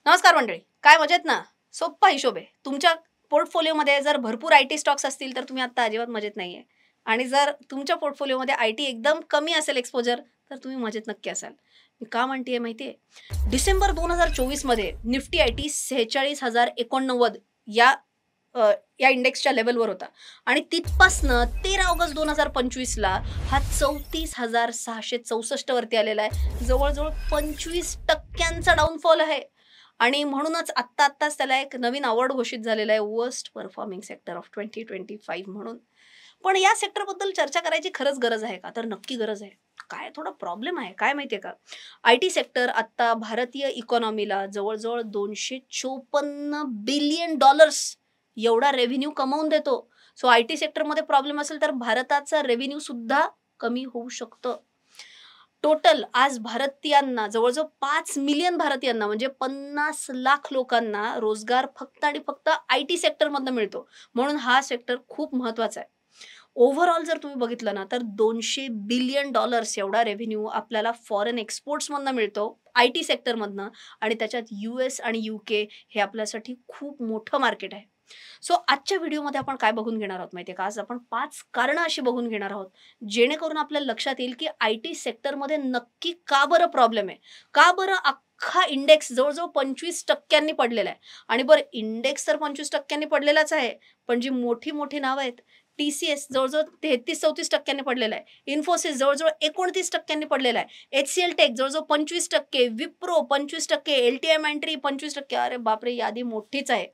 नमस्कार मंडळी, काय मजेत ना? सोप्पा हिशोब आहे. तुमच्या पोर्टफोलिओमध्ये जर भरपूर आयटी स्टॉक्स असतील तर तुम्ही आता अजिबात मजेत नाहीये. आणि जर तुमच्या पोर्टफोलिओमध्ये आयटी एकदम कमी असेल एक्सपोजर तर तुम्ही मजेत नक्की असाल. मी का म्हणतेय माहितीये? डिसेंबर 2024 मध्ये निफ्टी आयटी 46,089 या अ, या इंडेक्सच्या लेव्हलवर होता आणि तिथपासनं 13 ऑगस्ट 2025ला हा 34,664 वरती आलेला आहे. जवळ-जवळ 25% डाउनफॉल आहे. आणि म्हणूनच आत्ताच त्याला एक नवीन अवॉर्ड घोषित झालेला आहे, वर्स्ट परफॉर्मिंग सेक्टर ऑफ 2025 म्हणून. पण या सेक्टरबद्दल चर्चा करायची खरंच गरज आहे का? तर नक्की गरज आहे. काय थोडा प्रॉब्लेम आहे, काय माहितीये का? आयटी सेक्टर आत्ता भारतीय इकॉनॉमीला जवळ-जवळ $254 बिलियन एवढा रेव्हेन्यू कमावून देतो. सो आयटी सेक्टरमध्ये प्रॉब्लेम असेल तर भारताचा रेव्हेन्यू सुद्धा कमी होऊ शकतं. टोटल आज भारतीयांना जवळ-जवळ 5 मिलियन भारतीयांना म्हणजे 50 लाख लोकांना रोजगार फक्त आणि फक्त आयटी सेक्टरमधनं मिळतो. म्हणून हा सेक्टर खूप महत्त्वाचा आहे. ओव्हरऑल जर तुम्ही बघितलं ना, तर $200 बिलियन एवढा रेव्हेन्यू आपल्याला फॉरेन एक्सपोर्ट्समधनं मिळतो, आयटी सेक्टरमधनं आणि त्याच्यात यूएस आणि यूके हे आपल्यासाठी खूप मोठं मार्केट आहे. सो आजच्या व्हिडिओमध्ये आपण काय बघून घेणार आहोत माहिती आहे का? आज आपण 5 कारणं अशी बघून घेणार आहोत, जेणेकरून आपल्याला लक्षात येईल की आयटी सेक्टरमध्ये नक्की का बरं प्रॉब्लेम आहे? का बरं अख्खा इंडेक्स जवळ-जवळ 25% पडलेला आहे? आणि बरं इंडेक्स तर 25% पडलेलाच आहे, पण जी मोठी-मोठी नावं आहेत, टीसीएस जवळ-जवळ 33-34% पडलेला आहे. इन्फोसिस जवळ-जवळ 29% पडलेला आहे. एचसीएल टेक जवळ-जवळ 25%, विप्रो 25%, एलटीएम एंट्री 25%. अरे बापरे! यादी मोठीच आहे.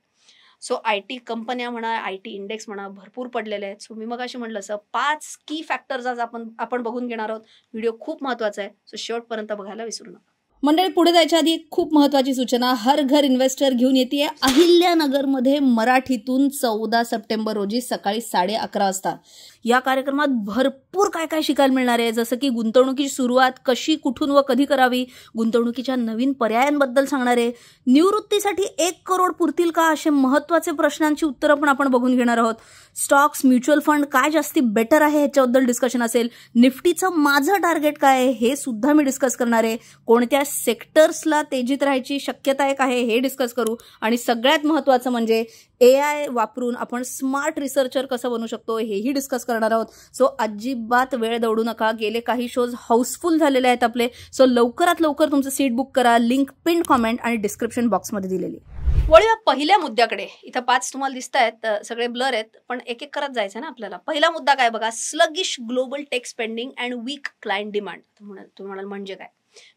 सो आयटी कंपन्या म्हणा, आयटी इंडेक्स म्हणा, भरपूर पडलेले आहेत. सो मी मगाशी म्हटलं असं 5 की फॅक्टर्स आज आपण बघून घेणार आहोत. व्हिडिओ खूप महत्त्वाचा आहे. सो शेवटपर्यंत बघायला विसरू नका. मंडळी, पुढे जायच्या आधी एक खूप महत्वाची सूचना हर घर इन्व्हेस्टर घेऊन येते अहिल्यानगरमध्ये मराठीतून 14 सप्टेंबर रोजी सकाळी 11:30 वाजता. या कार्यक्रमात भरपूर काय काय शिकायला मिळणार आहे, जसं की गुंतवणुकीची सुरुवात कशी, कुठून व कधी करावी, गुंतवणुकीच्या नवीन पर्यायांबद्दल सांगणार आहे, निवृत्तीसाठी 1 करोड पुरतील का असे महत्वाचे प्रश्नांची उत्तरं पण आपण बघून घेणार आहोत. स्टॉक्स, म्युच्युअल फंड काय जास्ती बेटर आहे ह्याच्याबद्दल डिस्कशन असेल. निफ्टीचं माझं टार्गेट काय आहे हे सुद्धा मी डिस्कस करणार आहे. कोणत्या सेक्टर्सला तेजीत राहायची शक्यता एक आहे हे डिस्कस करू. आणि सगळ्यात महत्त्वाचं म्हणजे AI वापरून आपण स्मार्ट रिसर्चर कसं बनू शकतो हेही डिस्कस करणार आहोत. सो अजिबात वेळ दौडू नका. गेले काही शोज हाऊसफुल झालेले आहेत आपले. सो लवकरात लवकर तुमचं सीट बुक करा. लिंक पिन कॉमेंट आणि डिस्क्रिप्शन बॉक्समध्ये दिलेली. वळूया पहिल्या मुद्द्याकडे. इथं 5 तुम्हाला दिसत आहेत, सगळे ब्लर आहेत, पण एक एक करत जायचं ना आपल्याला. पहिला मुद्दा काय बघा, sluggish global tech spending and weak client demand. तुम्ही म्हणाल म्हणजे काय?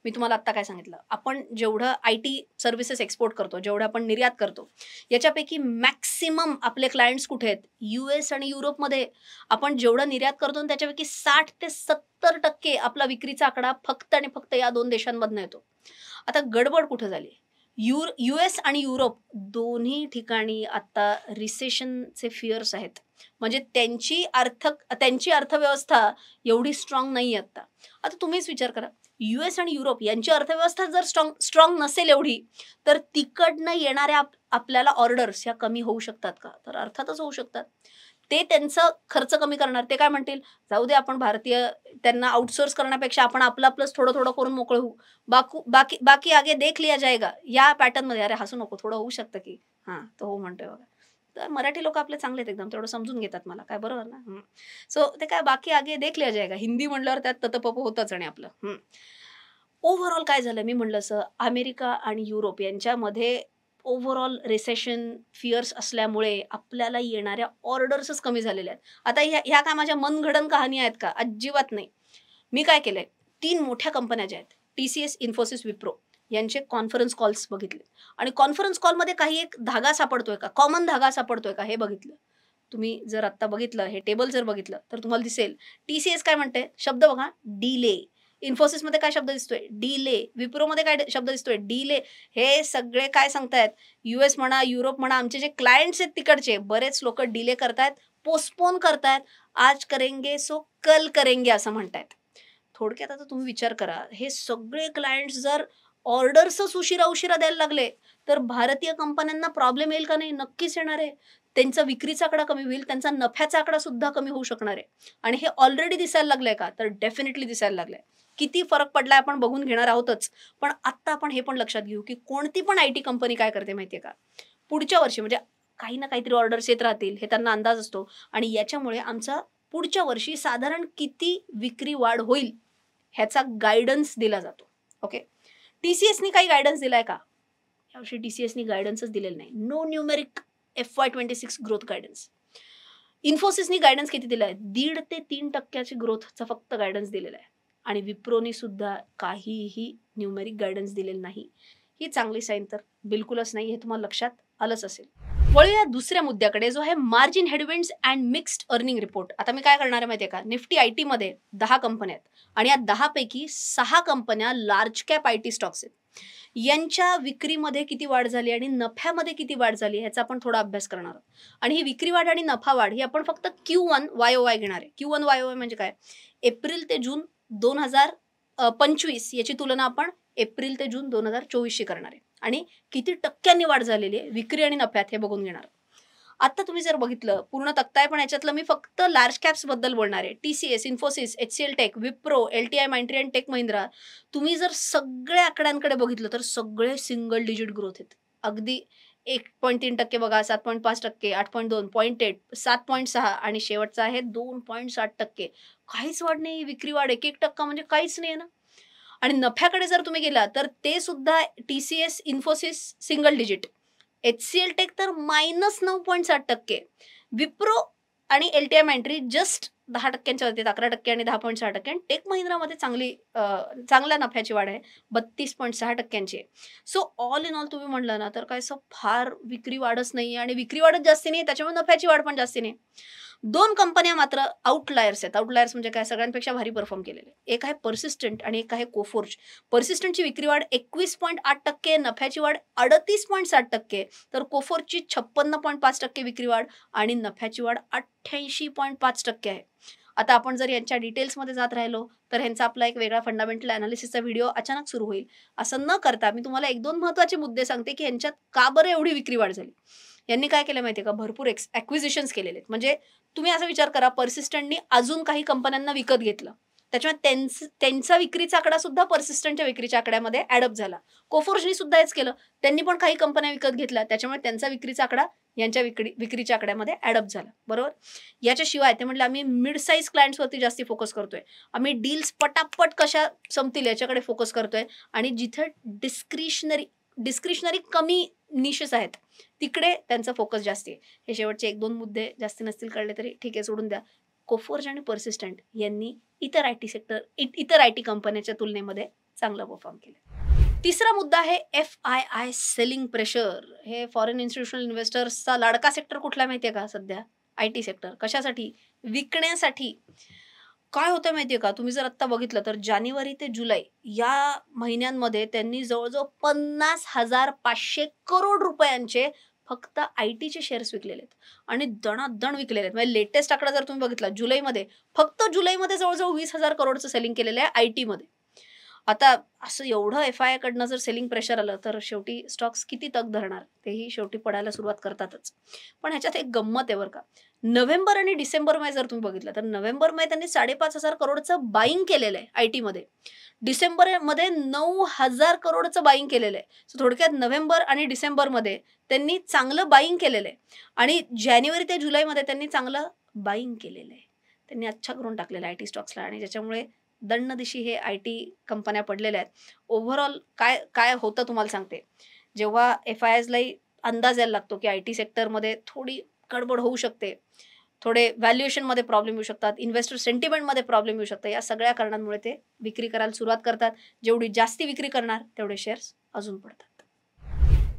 मी तुम्हाला आत्ता काय सांगितलं, आपण जेवढं आयटी सर्व्हिसेस एक्सपोर्ट करतो, जेवढं आपण निर्यात करतो, याच्यापैकी मॅक्सिमम आपले क्लायंट्स कुठे आहेत? US आणि युरोपमध्ये. आपण जेवढं निर्यात करतो त्याच्यापैकी 60 ते 70% आपला विक्रीचा आकडा फक्त आणि फक्त या 2 देशांमधनं येतो. आता गडबड कुठं झाली? US आणि युरोप दोन्ही ठिकाणी आता रिसेशनचे फिअर्स आहेत. म्हणजे त्यांची अर्थव्यवस्था एवढी स्ट्रॉंग नाही आता. आता तुम्हीच विचार करा, US आणि युरोप यांची अर्थव्यवस्था जर स्ट्रॉंग नसेल एवढी, तर तिकडनं येणाऱ्या आपल्याला ऑर्डर्स ह्या कमी होऊ शकतात का? तर अर्थातच होऊ शकतात. ते त्यांचं खर्च कमी करणार. ते काय म्हणतील, जाऊ दे, आपण भारतीय त्यांना आउटसोर्स करण्यापेक्षा आपण आपलंच थोडं थोडं करून मोकळं होऊ. बाकी बाकी आगे देख लिया जाएगा या पॅटर्नमध्ये. अरे हसू नको, थोडं होऊ शकतं की. हां, तो हो म्हणतोय बघा. तर मराठी लोक आपले चांगले आहेत एकदम, तेवढं समजून घेतात मला. काय बरोबर ना? सो ते काय बाकी आगे देख लिया जाएगा. हिंदी म्हणल्यावर त्यात ततपप होतच आणि आपलं. ओव्हरऑल काय झालं, मी म्हणलं असं, अमेरिका आणि युरोप यांच्यामध्ये ओव्हरऑल रिसेशन फिअर्स असल्यामुळे आपल्याला येणाऱ्या ऑर्डर्सच कमी झालेल्या आहेत. आता ह्या काय माझ्या मनगढंत कहाणी आहेत का? अजिबात नाही. मी काय केलंय, 3 मोठ्या कंपन्या ज्या आहेत, TCS, इन्फोसिस, विप्रो, यांचे कॉन्फरन्स कॉल्स बघितले आणि कॉन्फरन्स कॉलमध्ये काही एक धागा सापडतोय का, कॉमन धागा सापडतोय का हे बघितलं. तुम्ही जर आत्ता बघितलं, हे टेबल जर बघितलं तर तुम्हाला दिसेल TCS काय म्हणते, शब्द बघा, डिले. इन्फोसिसमध्ये काय शब्द दिसतोय, डिले. विप्रोमध्ये काय शब्द दिसतोय, डिले. हे सगळे काय सांगतायत, US म्हणा, युरोप म्हणा, आमचे जे क्लायंट्स आहेत तिकडचे बरेच लोक डिले करतायत, पोस्टपोन करतायत. आज करेंगे सो कल करेंगे असं म्हणतायत. थोडक्यात आता तुम्ही विचार करा, हे सगळे क्लायंट्स जर ऑर्डर्सच उशिरा द्यायला लागले तर भारतीय कंपन्यांना प्रॉब्लेम येईल का नाही? नक्कीच येणार आहे. त्यांचा विक्रीचा आकडा कमी होईल, त्यांचा नफ्याचा आकडा सुद्धा कमी होऊ शकणार आहे. आणि हे ऑलरेडी दिसायला लागलंय का? तर डेफिनेटली दिसायला लागलंय. किती फरक पडलाय आपण बघून घेणार आहोतच, पण आत्ता आपण हे पण लक्षात घेऊ की कोणती पण IT कंपनी काय करते माहितीये का, पुढच्या वर्षी म्हणजे काही ना काहीतरी ऑर्डर्स येत राहतील हे त्यांना अंदाज असतो आणि याच्यामुळे आमचा पुढच्या वर्षी साधारण किती विक्री वाढ होईल ह्याचा गायडन्स दिला जातो. ओके, TCSनी काही गायडन्स दिलाय का? यावर्षी TCSनी गायडन्सच दिलेलं नाही. No numeric FY26 growth guidance. इन्फोसिसनी गायडन्स किती दिलाय? 1.5 ते 3% ग्रोथचा फक्त गायडन्स दिलेला आहे आणि विप्रोनी सुद्धा काहीही न्यूमेरिक गायडन्स दिलेलं नाही. ही चांगली साईन तर बिलकुलच नाही, हे तुम्हाला लक्षात आलंच असेल. वळूया दुसऱ्या मुद्द्याकडे, जो आहे margin headwinds and mixed earning report. आता मी काय करणार आहे माहितीये का, निफ्टी IT मध्ये 10 कंपन्या आहेत आणि या 10 पैकी 6 कंपन्या लार्ज कॅप IT स्टॉक्स आहेत. यांच्या विक्रीमध्ये किती वाढ झाली आणि नफ्यामध्ये किती वाढ झाली ह्याचा आपण थोडा अभ्यास करणार आहोत. आणि ही विक्री वाढ आणि नफा वाढ ही आपण फक्त Q1 YOY घेणार आहे. Q1 YOY म्हणजे काय, एप्रिल ते जून 2025 याची तुलना आपण एप्रिल ते जून 2024शी करणार आहे आणि किती टक्क्यांनी वाढ झालेली आहे विक्री आणि नफ्यात हे बघून घेणार. आता तुम्ही जर बघितलं पूर्ण तक्ता आहे, पण याच्यातलं मी फक्त लार्ज कॅप्स बद्दल बोलणार आहे. TCS, Infosys, HCL Tech, Wipro, LTI, Mindtree आणि टेक महिंद्रा. तुम्ही जर सगळ्या आकड्यांकडे बघितलं तर सगळे सिंगल डिजिट ग्रोथ आहेत. अगदी 1.3% बघा, 7.5%, 8.2, 0.8, 7.6 आणि शेवटचा आहे 2.7%. काहीच वाढ नाही, विक्री वाढ 1% म्हणजे काहीच नाही ना. आणि नफ्याकडे जर तुम्ही गेला तर ते सुद्धा TCS, Infosys single digit, HCL Tech तर -9.7%, विप्रो आणि LTI माइंट्री जस्ट 10%च्या वरती, 11% आणि 10.6%. आणि टेक महिंद्रामध्ये चांगल्या नफ्याची वाढ आहे, 32.6%ची आहे. सो ऑल इन ऑल तुम्ही म्हणलं ना तर काय असं फार विक्री वाढच नाही आणि विक्री वाढच जास्ती नाही, त्याच्यामुळे नफ्याची वाढ पण जास्ती नाही. 2 कंपन्या मात्र आउटलायर्स आहेत. आउटलायर्स म्हणजे काय, सगळ्यांपेक्षा भारी परफॉर्म केलेले. एक आहे पर्सिस्टंट आणि एक आहे कोफोर्ज. पर्सिस्टंटची विक्री वाढ 21.8%, नफ्याची वाढ 38.7%, तर कोफोर्जची 56.5% विक्री वाढ आणि नफ्याची वाढ 88.5% आहे. आता आपण जर यांच्या डिटेल्समध्ये जात राहिलो तर ह्यांचा आपला एक वेगळा फंडामेंटल अनालिसिसचा व्हिडिओ अचानक सुरू होईल. असं न करता मी तुम्हाला 1-2 महत्त्वाचे मुद्दे सांगते की यांच्यात का बरं एवढी विक्री वाढ झाली. यांनी काय केलं माहितीये का, भरपूर ॲक्विजिशन्स केलेले आहेत. म्हणजे तुम्ही असा विचार करा, पर्सिस्टंटनी अजून काही कंपन्यांना विकत घेतलं, त्याच्यामुळे त्यांचा विक्रीचा आकडा सुद्धा पर्सिस्टंटच्या विक्रीच्या आकड्यामध्ये ॲडअप झाला. कोफोर्जनी सुद्धा हेच केलं, त्यांनी पण काही कंपन्या विकत घेतल्या, त्याच्यामुळे त्यांचा विक्रीचा आकडा यांच्या विक्रीच्या आकड्यामध्ये ॲडअप झाला. बरोबर. याच्याशिवाय ते म्हटलं आम्ही मिड साईज क्लायंट्सवरती जास्ती फोकस करतोय, आम्ही डील्स पटापट कशा संपतील याच्याकडे फोकस करतोय आणि जिथे डिस्क्रिशनरी कमी निशेस आहेत तिकडे त्यांचा फोकस जास्ती आहे. हे शेवटचे 1-2 मुद्दे जास्ती नसतील कळले तरी ठीक आहे, सोडून द्या. कोफोर्ज आणि पर्सिस्टंट यांनी इतर IT कंपन्यांच्या तुलनेमध्ये चांगला परफॉर्म केला. तिसरा मुद्दा आहे FII सेलिंग प्रेशर. हे फॉरेन इन्स्टिट्यूशनल इन्व्हेस्टर्सचा लाडका सेक्टर कुठला माहितीये का सध्या? IT sector. कशासाठी? विकण्यासाठी. काय होतं माहितीये का, तुम्ही जर आत्ता बघितलं तर जानेवारी ते जुलै या महिन्यांमध्ये त्यांनी जवळजवळ 50,500 करोड रुपयांचे फक्त ITचे शेअर्स विकलेले आहेत आणि दणादण विकलेले आहेत. म्हणजे लेटेस्ट आकडा जर तुम्ही बघितला फक्त जुलैमध्ये जवळजवळ 20,000 करोडचं सेलिंग केलेलं आहे IT मध्ये. आता असं एवढं FII कडनं जर सेलिंग प्रेशर आलं तर शेवटी स्टॉक्स किती तग धरणार, तेही शेवटी पडायला सुरुवात करतातच. पण ह्याच्यात एक गंमत आहे बरं का. नोव्हेंबर आणि डिसेंबरमध्ये जर तुम्ही बघितलं तर नोव्हेंबरमध्ये त्यांनी 5,500 करोडचं बाईंग केलेलं आहे IT मध्ये. डिसेंबरमध्ये 9,000 करोडचं बाईंग केलेलं आहे. सो थोडक्यात नोव्हेंबर आणि डिसेंबरमध्ये त्यांनी चांगलं बाईंग केलेलं आहे आणि जानेवारी ते जुलैमध्ये त्यांनी चांगलं बाईंग केलेलं आहे. त्यांनी अच्छा करून टाकलेलं आहे IT स्टॉक्सला आणि ज्याच्यामुळे दंडदिशी हे IT कंपन्या पडलेल्या आहेत. ओव्हरऑल काय होतं तुम्हाला सांगते. जेव्हा FIIsलाही अंदाज यायला लागतो की IT सेक्टरमध्ये थोडी गडबड होऊ शकते, थोडे व्हॅल्युएशनमध्ये प्रॉब्लेम येऊ शकतात, इन्व्हेस्टर सेंटिमेंटमध्ये प्रॉब्लेम येऊ शकतात, या सगळ्या कारणांमुळे ते विक्री करायला सुरुवात करतात. जेवढी जास्ती विक्री करणार तेवढे शेअर्स अजून पडतात.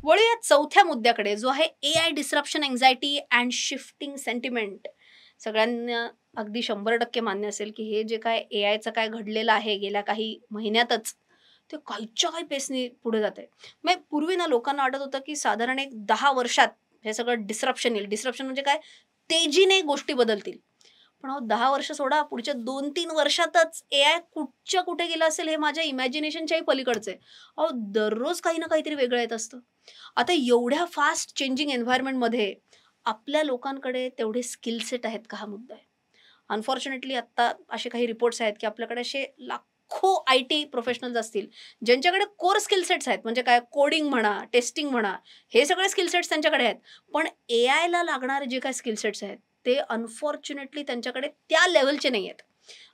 वळूया चौथ्या मुद्द्याकडे, जो आहे AI disruption anxiety and shifting sentiment. सगळ्यांना अगदी 100% मान्य असेल की हे जे काय AIचं काय घडलेलं आहे गेल्या काही महिन्यातच, ते काहीच्या काही पेसनी पुढे जाते. मग पूर्वी ना लोकांना वाटत होतं की साधारण एक 10 वर्षात हे सगळं डिस्रप्शन येईल. डिस्रप्शन म्हणजे काय, तेजीने गोष्टी बदलतील. पण 10 वर्ष सोडा, पुढच्या 2-3 वर्षातच AI कुठच्या कुठे गेलं असेल हे माझ्या इमॅजिनेशनच्याही पलीकडचं आहे. दररोज काही ना काहीतरी वेगळं येत असतं. आता एवढ्या फास्ट चेंजिंग एन्व्हायरमेंटमध्ये आपल्या लोकांकडे तेवढे स्किल सेट आहेत का, हा मुद्दा आहे. अनफॉर्च्युनेटली आत्ता असे काही रिपोर्ट्स आहेत की आपल्याकडे असे लाखो IT प्रोफेशनल्स असतील ज्यांच्याकडे कोर स्किल सेट्स आहेत, म्हणजे काय कोडिंग म्हणा, टेस्टिंग म्हणा, हे सगळे स्किल सेट्स त्यांच्याकडे आहेत. पण एआयला लागणारे जे काही स्किल सेट्स आहेत ते अनफॉर्च्युनेटली त्यांच्याकडे त्या लेव्हलचे नाही आहेत.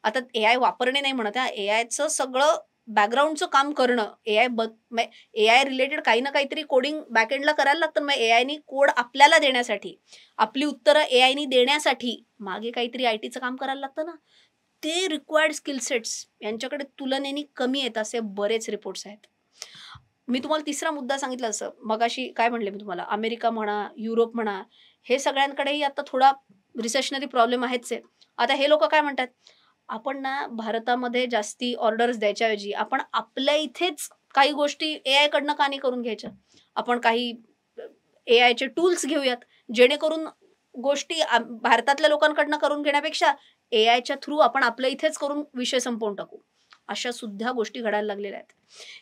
आता एआय वापरणे नाही म्हणत, एआयचं सगळं बॅकग्राऊंडचं काम करणं, एआय रिलेटेड काही ना काहीतरी कोडिंग बॅकएंडला करायला लागतं. मग एआयनी कोड आपल्याला देण्यासाठी, आपली उत्तरं एआयनी देण्यासाठी मागे काहीतरी आयटीचं काम करायला लागतं ना. ते रिक्वायर्ड स्किल सेट्स यांच्याकडे तुलनेने कमी आहेत असे बरेच रिपोर्ट्स आहेत. मी तुम्हाला तिसरा मुद्दा सांगितला असं मगाशी काय म्हणले मी तुम्हाला, अमेरिका म्हणा, युरोप म्हणा, हे सगळ्यांकडेही आता थोडा रिसेशनरी प्रॉब्लेम आहेच आहे. आता हे लोक काय म्हणतात, आपण ना भारतामध्ये जास्ती ऑर्डर्स द्यायच्याऐवजी आपण आपल्या इथेच काही गोष्टी एआय कडनं का नाही करून घ्यायच्या, आपण काही एआयचे टूल्स घेऊयात जेणेकरून गोष्टी भारतातल्या लोकांकडनं करून घेण्यापेक्षा एआयच्या थ्रू आपण आपल्या इथेच करून विषय संपवून टाकू. अशा सुद्धा गोष्टी घडायला लागलेल्या आहेत.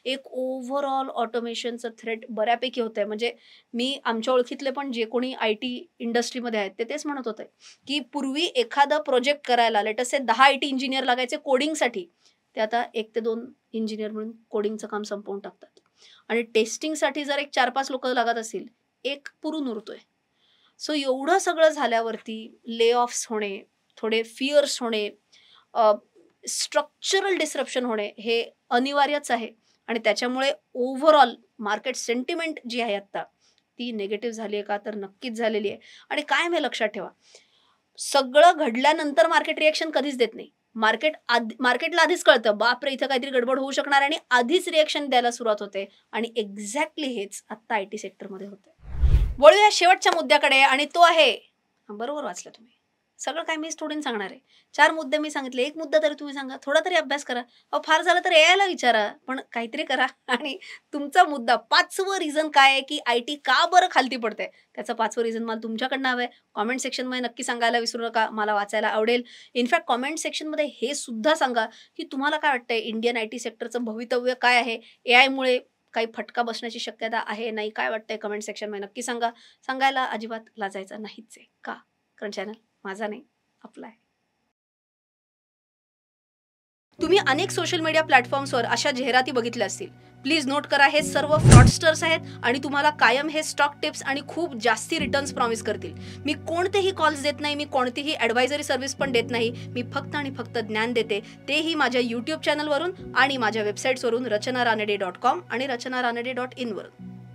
एक ओव्हरऑल ऑटोमेशनचं थ्रेट बऱ्यापैकी होतंय. म्हणजे मी आमच्या ओळखीतले पण जे कोणी IT इंडस्ट्रीमध्ये आहेत ते तेच म्हणत होते की पूर्वी एखादा प्रोजेक्ट करायला लेटस से 10 IT इंजिनियर लागायचे कोडिंगसाठी, ते आता 1 ते 2 इंजिनियर म्हणून कोडिंगचं काम संपवून टाकतात. आणि टेस्टिंगसाठी जर एक 4-5 लोक लागत असतील, एक पुरून उरतोय. सो एवढं सगळं झाल्यावरती ले ऑफ्स होणे, थोडे फिअर्स होणे, स्ट्रक्चरल डिसरप्शन होणे हे अनिवार्यच आहे. आणि त्याच्यामुळे ओव्हरऑल मार्केट सेंटिमेंट जी आहे आत्ता ती निगेटिव्ह झाली आहे का, तर नक्कीच झालेली आहे. आणि काय मी लक्षात ठेवा, सगळं घडल्यानंतर मार्केट रिएक्शन कधीच देत नाही. मार्केटला आधीच कळतं बापरे इथं काहीतरी गडबड होऊ शकणार आणि आधीच रिएक्शन द्यायला सुरुवात होते. आणि एक्झॅक्टली हेच आत्ता IT सेक्टरमध्ये होतं. वळूया शेवटच्या मुद्द्याकडे आणि तो आहे, बरोबर वाचलं तुम्ही, सगळं काय मीच थोडीच सांगणार आहे. 4 मुद्दे मी सांगितले, एक मुद्दा तरी तुम्ही सांगा, थोडा तरी अभ्यास करा. फार झालं तर एआयला विचारा, पण काहीतरी करा. आणि तुमचा मुद्दा 5वं रिझन काय आहे की IT का बरं खालती पडतंय, त्याचं 5वं रिझन मला तुमच्याकडनं हवं आहे. कॉमेंट सेक्शनमध्ये नक्की सांगायला विसरू नका, मला वाचायला आवडेल. इनफॅक्ट कॉमेंट सेक्शनमध्ये हे सुद्धा सांगा की तुम्हाला काय वाटतंय इंडियन IT सेक्टरचं भवितव्य काय आहे, एआयमुळे काही फटका बसण्याची शक्यता आहे नाही, काय वाटतंय कमेंट सेक्शनमध्ये नक्की सांगा. सांगायला अजिबात लाजायचं नाहीच आहे. का? कारण चॅनल माझा नाही, आपला आहे. तुम्ही अनेक सोशल मीडिया प्लॅटफॉर्म्सवर अशा जाहिराती बघितल्या असतील. प्लीज नोट करा, हे सर्व फ्रॉडस्टर्स आहेत आणि तुम्हाला कायम हे स्टॉक टिप्स आणि खूप जास्ती रिटर्न्स प्रॉमिस करतील. मी कोणतेही कॉल्स देत नाही, मी कोणतीही ॲडवायझरी सर्व्हिस पण देत नाही. मी फक्त आणि फक्त ज्ञान देते, तेही माझ्या YouTube चॅनलवरून आणि माझ्या वेबसाईट्सवरून रचनारानडे.com आणि रचनारानडे.in वरून.